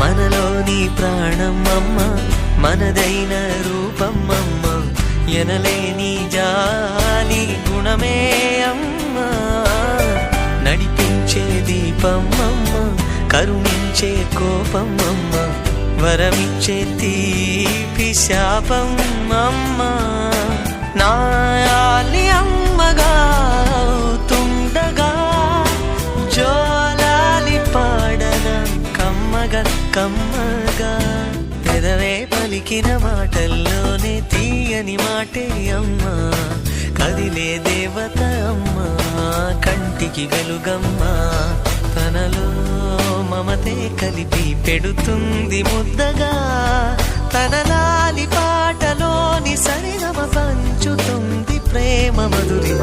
మనలోని ప్రాణం అమ్మ, మనదైన రూపం అమ్మ, ఎనలేని జాలి గుణమే అమ్మ. నడిపించే దీపం అమ్మ, కరుణించే కోపం అమ్మ, వరమిచ్చే తీపి శాపం అమ్మ. నాయాలి అమ్మగా తుండగా జోలాలి పాడన కమ్మగా కమ్మగా. పెదవే పలికిన మాటల్లోనే తీయని మాటే అమ్మా, కదిలే దేవత అమ్మా, కంటికి వెలుగమ్మా. తనలో మమతే కలిపి పెడుతుంది ముద్దగా, తన లాలి పాటలోని సరిగమ పంచుతుంది ప్రేమ మధురిమ.